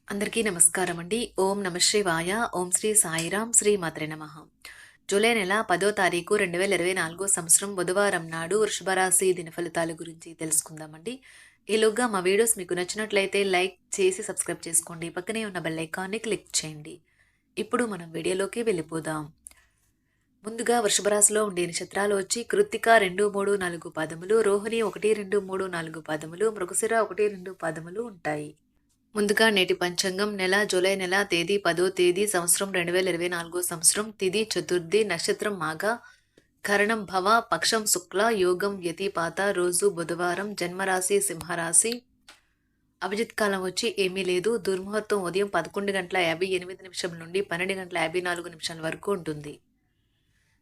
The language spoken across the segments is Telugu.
అందరికీ నమస్కారం అండి. ఓం నమ శివాయ. ఓం శ్రీ సాయిరాం. శ్రీ మాత్రే నమః. జూలై నెల 10వ తారీఖు 2024 సంవత్సరం బుధవారం నాడు వృషభ రాశి దిన ఫలితాల గురించి తెలుసుకుందామండి. ఈలోగా మా వీడియోస్ మీకు నచ్చినట్లయితే లైక్ చేసి సబ్స్క్రైబ్ చేసుకోండి. పక్కనే ఉన్న బెల్ ఐకాన్ని క్లిక్ చేయండి. ఇప్పుడు మనం వీడియోలోకి వెళ్ళిపోదాం. ముందుగా వృషభ రాశిలో ఉండే నక్షత్రాలు వచ్చి కృత్తిక 2, 3, 4 పాదములు, రోహిణి 1, 2, 3, 4 పాదములు, మృగశిర 1, 2 పాదములు ఉంటాయి. ముందుగా నేటి పంచాంగం నెల జూలై నెల తేదీ 10వ తేదీ సంవత్సరం 2024 సంవత్సరం తిథి చతుర్థి నక్షత్రం మాఘ కరణం భవ పక్షం శుక్ల యోగం వ్యతిపాత రోజు బుధవారం జన్మరాశి సింహరాశి అభిజిత్ కాలం వచ్చి ఏమీ లేదు. దుర్ముహూర్తం ఉదయం 11:58 నుండి 12:54 వరకు ఉంటుంది.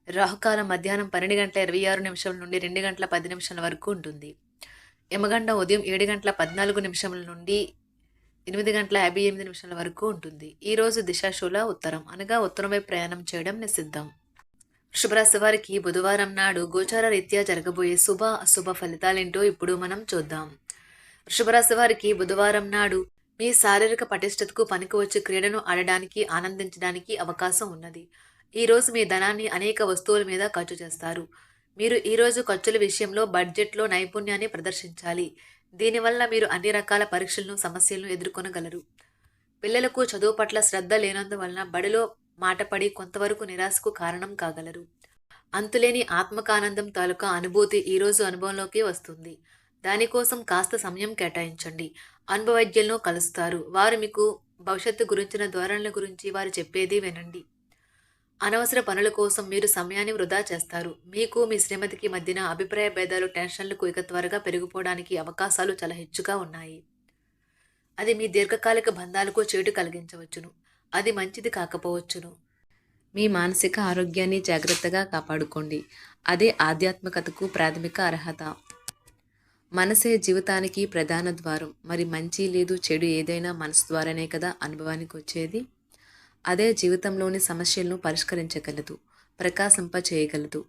రాహుకాలం మధ్యాహ్నం 12:26 నుండి 2:10 వరకు ఉంటుంది. యమగండం ఉదయం 7:14 నుండి 8:58 వరకు ఉంటుంది. ఈ రోజు దిశాశూల ఉత్తరం అనగా ఉత్తరం వైపు ప్రయాణం చేయడం నిషిద్ధం. వృషభరాశి వారికి బుధవారం నాడు గోచార రీత్యా జరగబోయే శుభ అశుభ ఫలితాలేంటో ఇప్పుడు మనం చూద్దాం. వృషభరాశి వారికి బుధవారం నాడు మీ శారీరక పటిష్టతకు పనికివచ్చే క్రీడను ఆడడానికి ఆనందించడానికి అవకాశం ఉన్నది. ఈ రోజు మీ ధనాన్ని అనేక వస్తువుల మీద ఖర్చు చేస్తారు. మీరు ఈ రోజు ఖర్చుల విషయంలో బడ్జెట్లో నైపుణ్యాన్ని ప్రదర్శించాలి. దీనివల్ల మీరు అన్ని రకాల పరీక్షలను సమస్యలను ఎదుర్కొనగలరు. పిల్లలకు చదువు పట్ల శ్రద్ధ లేనందువలన బడిలో మాటపడి కొంతవరకు నిరాశకు కారణం కాగలరు. అంతులేని ఆత్మకానందం తాలూకా అనుభూతి ఈరోజు అనుభవంలోకి వస్తుంది. దానికోసం కాస్త సమయం కేటాయించండి. అనుభవజ్ఞులను కలుస్తారు. వారు మీకు భవిష్యత్తు గురించిన ధోరణుల గురించి వారు చెప్పేది వినండి. అనవసర పనుల కోసం మీరు సమయాన్ని వృధా చేస్తారు. మీకు మీ శ్రీమతికి మధ్యన అభిప్రాయ భేదాలు టెన్షన్లకు ఇక త్వరగా పెరిగిపోవడానికి అవకాశాలు చాలా హెచ్చుగా ఉన్నాయి. అది మీ దీర్ఘకాలిక బంధాలకు చేటు కలిగించవచ్చును. అది మంచిది కాకపోవచ్చును. మీ మానసిక ఆరోగ్యాన్ని జాగ్రత్తగా కాపాడుకోండి. అదే ఆధ్యాత్మికతకు ప్రాథమిక అర్హత. మనసే జీవితానికి ప్రధాన ద్వారం. మరి మంచి లేదు చెడు ఏదైనా మనసు ద్వారానే కదా అనుభవానికి వచ్చేది. అదే జీవితంలోని సమస్యలను పరిష్కరించగలదు, ప్రకాశింప చేయగలదు.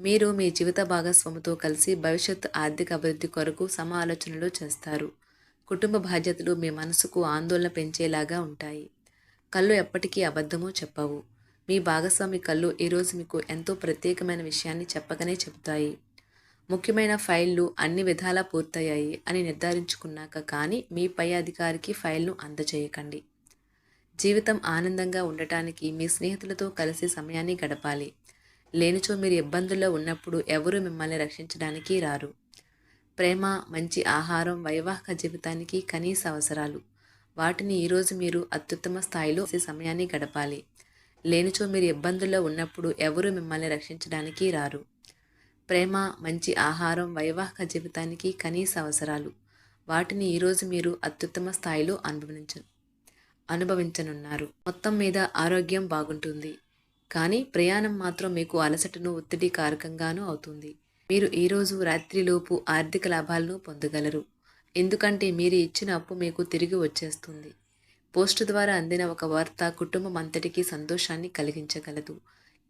మీరు మీ జీవిత భాగస్వామితో కలిసి భవిష్యత్ ఆర్థిక అభివృద్ధి కొరకు ఆలోచనలు చేస్తారు. కుటుంబ బాధ్యతలు మీ మనసుకు ఆందోళన పెంచేలాగా ఉంటాయి. కళ్ళు ఎప్పటికీ అబద్ధము చెప్పవు. మీ భాగస్వామి కళ్ళు ఈరోజు మీకు ఎంతో ప్రత్యేకమైన విషయాన్ని చెప్పకనే చెబుతాయి. ముఖ్యమైన ఫైళ్లు అన్ని విధాలా పూర్తయ్యాయి అని నిర్ధారించుకున్నాక కానీ మీ పై అధికారికి ఫైల్ను అందజేయకండి. జీవితం ఆనందంగా ఉండటానికి మీ స్నేహితులతో కలిసి సమయాన్ని గడపాలి. లేనిచో మీరు ఇబ్బందుల్లో ఉన్నప్పుడు ఎవరూ మిమ్మల్ని రక్షించడానికి రారు. ప్రేమ, మంచి ఆహారం వైవాహిక జీవితానికి కనీస అవసరాలు. వాటిని ఈరోజు మీరు అత్యుత్తమ స్థాయిలో సమయాన్ని గడపాలి. లేనిచో మీరు ఇబ్బందుల్లో ఉన్నప్పుడు ఎవరూ మిమ్మల్ని రక్షించడానికి రారు. ప్రేమ, మంచి ఆహారం వైవాహిక జీవితానికి కనీస అవసరాలు. వాటిని ఈరోజు మీరు అత్యుత్తమ స్థాయిలో అనుభవించనున్నారు. మొత్తం మీద ఆరోగ్యం బాగుంటుంది. కానీ ప్రయాణం మాత్రం మీకు అలసటను ఒత్తిడి కారకంగానూ అవుతుంది. మీరు ఈరోజు రాత్రిలోపు ఆర్థిక లాభాలను పొందగలరు. ఎందుకంటే మీరు ఇచ్చిన అప్పు మీకు తిరిగి వచ్చేస్తుంది. పోస్టు ద్వారా అందిన ఒక వార్త కుటుంబం అంతటికీ సంతోషాన్ని కలిగించగలదు.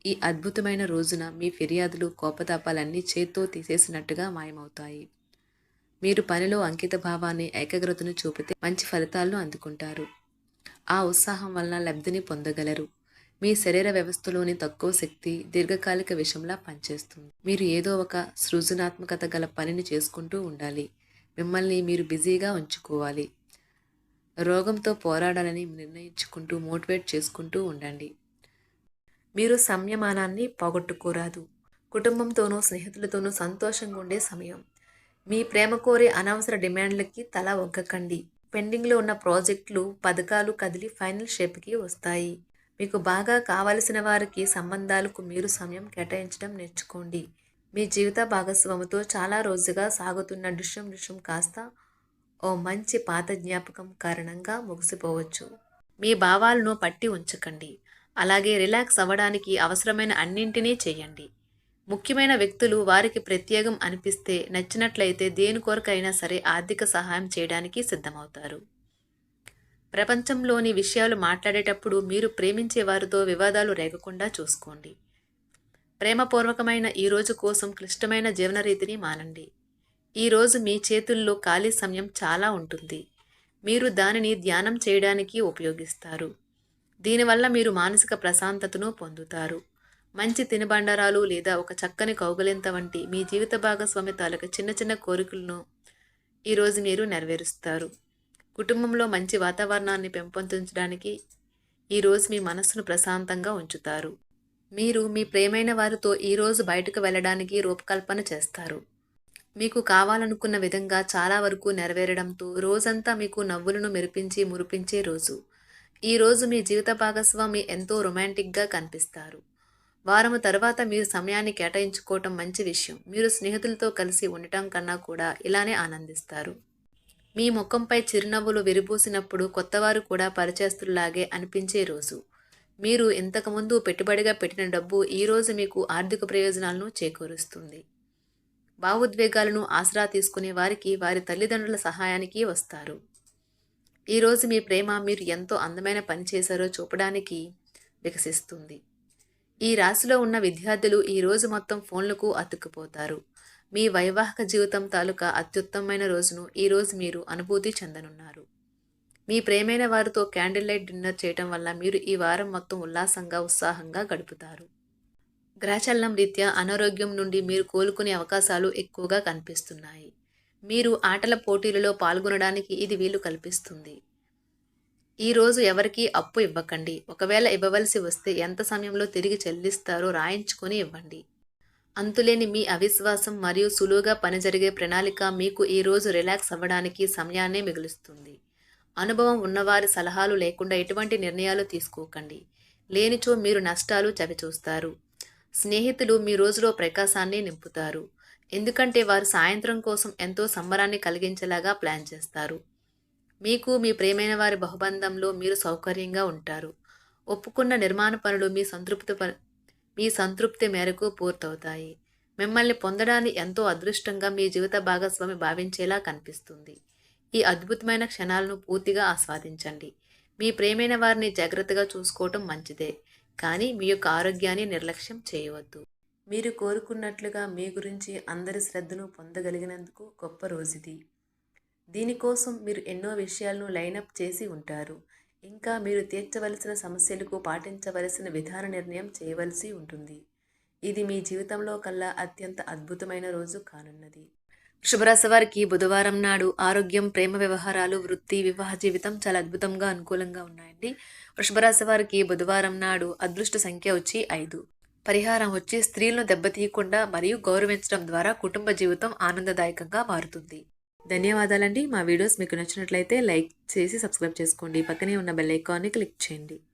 ఈ అద్భుతమైన రోజున మీ ఫిర్యాదులు, కోపతాపాలన్నీ చేత్తో తీసేసినట్టుగా మాయమవుతాయి. మీరు పనిలో అంకిత భావాన్ని, ఏకాగ్రతను చూపితే మంచి ఫలితాలను అందుకుంటారు. ఆ ఉత్సాహం వలన లబ్ధిని పొందగలరు. మీ శరీర వ్యవస్థలోని తక్కువ శక్తి దీర్ఘకాలిక విషంలా పనిచేస్తుంది. మీరు ఏదో ఒక సృజనాత్మకత గల పనిని చేసుకుంటూ ఉండాలి. మిమ్మల్ని మీరు బిజీగా ఉంచుకోవాలి. రోగంతో పోరాడాలని నిర్ణయించుకుంటూ మోటివేట్ చేసుకుంటూ ఉండండి. మీరు సంయమనాన్ని పోగొట్టుకోరాదు. కుటుంబంతోనూ స్నేహితులతోనూ సంతోషంగా ఉండే సమయం. మీ ప్రేమ కోరే అనవసర డిమాండ్లకి తల ఒగ్గకండి. పెండింగ్లో ఉన్న ప్రాజెక్టులు, పథకాలు కదిలి ఫైనల్ షేప్కి వస్తాయి. మీకు బాగా కావలసిన వారికి సంబంధాలకు మీరు సమయం కేటాయించడం నేర్చుకోండి. మీ జీవిత భాగస్వామితో చాలా రోజుగా సాగుతున్న డిష్యం కాస్త ఓ మంచి పాత జ్ఞాపకం కారణంగా ముగిసిపోవచ్చు. మీ భావాలను పట్టి ఉంచకండి. అలాగే రిలాక్స్ అవ్వడానికి అవసరమైన అన్నింటినీ చేయండి. ముఖ్యమైన వ్యక్తులు వారికి ప్రత్యేకం అనిపిస్తే నచ్చినట్లయితే దేని కొరకైనా సరే ఆర్థిక సహాయం చేయడానికి సిద్ధమవుతారు. ప్రపంచంలోని విషయాలు మాట్లాడేటప్పుడు మీరు ప్రేమించే వారితో వివాదాలు రేగకుండా చూసుకోండి. ప్రేమపూర్వకమైన ఈ రోజు కోసం క్లిష్టమైన జీవన రీతిని మానండి. ఈరోజు మీ చేతుల్లో ఖాళీ సమయం చాలా ఉంటుంది. మీరు దానిని ధ్యానం చేయడానికి ఉపయోగిస్తారు. దీనివల్ల మీరు మానసిక ప్రశాంతతను పొందుతారు. మంచి తినుబండారాలు లేదా ఒక చక్కని కౌగిలింత వంటి మీ జీవిత భాగస్వామి తాలూకా చిన్న చిన్న కోరికలను ఈరోజు మీరు నెరవేరుస్తారు. కుటుంబంలో మంచి వాతావరణాన్ని పెంపొందించడానికి ఈరోజు మీ మనస్సును ప్రశాంతంగా ఉంచుతారు. మీరు మీ ప్రియమైన వారితో ఈరోజు బయటకు వెళ్ళడానికి రూపకల్పన చేస్తారు. మీకు కావాలనుకున్న విధంగా చాలా వరకు నెరవేరడంతో రోజంతా మీకు నవ్వులను మురిపించే రోజు. ఈ రోజు మీ జీవిత భాగస్వామి ఎంతో రొమాంటిక్గా కనిపిస్తారు. వారము తర్వాత మీరు సమయాన్ని కేటాయించుకోవటం మంచి విషయం. మీరు స్నేహితులతో కలిసి ఉండటం కన్నా కూడా ఇలానే ఆనందిస్తారు. మీ ముఖంపై చిరునవ్వులు విరిబూసినప్పుడు కొత్తవారు కూడా పరిచయస్తుల్లాగే అనిపించే రోజు. మీరు ఇంతకుముందు పెట్టుబడిగా పెట్టిన డబ్బు ఈరోజు మీకు ఆర్థిక ప్రయోజనాలను చేకూరుస్తుంది. భావోద్వేగాలను ఆసరా తీసుకునే వారికి వారి తల్లిదండ్రుల సహాయానికి వస్తారు. ఈరోజు మీ ప్రేమ మీరు ఎంతో అందమైన పని చేశారో చూపడానికి వికసిస్తుంది. ఈ రాశిలో ఉన్న విద్యార్థులు ఈరోజు మొత్తం ఫోన్లకు అతుక్కుపోతారు. మీ వైవాహిక జీవితం తాలూకా అత్యుత్తమమైన రోజును ఈరోజు మీరు అనుభూతి చెందనున్నారు. మీ ప్రేమైన వారితో క్యాండిల్ లైట్ డిన్నర్ చేయటం వల్ల మీరు ఈ వారం మొత్తం ఉత్సాహంగా గడుపుతారు. గ్రహచలనం రీత్యా అనారోగ్యం నుండి మీరు కోలుకునే అవకాశాలు ఎక్కువగా కనిపిస్తున్నాయి. మీరు ఆటల పోటీలలో పాల్గొనడానికి ఇది వీలు కల్పిస్తుంది. ఈరోజు ఎవరికీ అప్పు ఇవ్వకండి. ఒకవేళ ఇవ్వవలసి వస్తే ఎంత సమయంలో తిరిగి చెల్లిస్తారో రాయించుకొని ఇవ్వండి. అంతులేని మీ అవిశ్వాసం మరియు సులువుగా పని జరిగే ప్రణాళిక మీకు ఈరోజు రిలాక్స్ అవ్వడానికి సమయాన్నే మిగులుస్తుంది. అనుభవం ఉన్నవారి సలహాలు లేకుండా ఎటువంటి నిర్ణయాలు తీసుకోకండి. లేనిచో మీరు నష్టాలు చవిచూస్తారు. స్నేహితులు మీ రోజులో ప్రకాశాన్ని నింపుతారు. ఎందుకంటే వారు సాయంత్రం కోసం ఎంతో సంబరాన్ని కలిగించేలాగా ప్లాన్ చేస్తారు. మీకు మీ ప్రియమైన వారి బహుబంధంలో మీరు సౌకర్యంగా ఉంటారు. ఒప్పుకున్న నిర్మాణ పనులు మీ సంతృప్తి మేరకు పూర్తవుతాయి. మిమ్మల్ని పొందడాన్ని ఎంతో అదృష్టంగా మీ జీవిత భాగస్వామి భావించేలా కనిపిస్తుంది. ఈ అద్భుతమైన క్షణాలను పూర్తిగా ఆస్వాదించండి. మీ ప్రియమైన వారిని జాగ్రత్తగా చూసుకోవటం మంచిదే, కానీ మీ యొక్క ఆరోగ్యాన్ని నిర్లక్ష్యం చేయవద్దు. మీరు కోరుకున్నట్లుగా మీ గురించి అందరి శ్రద్ధను పొందగలిగినందుకు గొప్ప రోజుది. దీనికోసం మీరు ఎన్నో విషయాలను లైనప్ చేసి ఉంటారు. ఇంకా మీరు తీర్చవలసిన సమస్యలకు పాటించవలసిన విధాన నిర్ణయం చేయవలసి ఉంటుంది. ఇది మీ జీవితంలో కల్లా అత్యంత అద్భుతమైన రోజు కానున్నది. వృషభరాశి వారికి బుధవారం నాడు ఆరోగ్యం, ప్రేమ వ్యవహారాలు, వృత్తి, వివాహ జీవితం చాలా అద్భుతంగా అనుకూలంగా ఉన్నాయండి. వృషభరాశి వారికి బుధవారం నాడు అదృష్ట సంఖ్య వచ్చి 5. పరిహారం వచ్చి స్త్రీలను దెబ్బతీయకుండా మరియు గౌరవించడం ద్వారా కుటుంబ జీవితం ఆనందదాయకంగా మారుతుంది. ధన్యవాదాలండి. మా వీడియోస్ మీకు నచ్చినట్లయితే లైక్ చేసి సబ్స్క్రైబ్ చేసుకోండి. పక్కనే ఉన్న బెల్ ఐకాన్ని క్లిక్ చేయండి.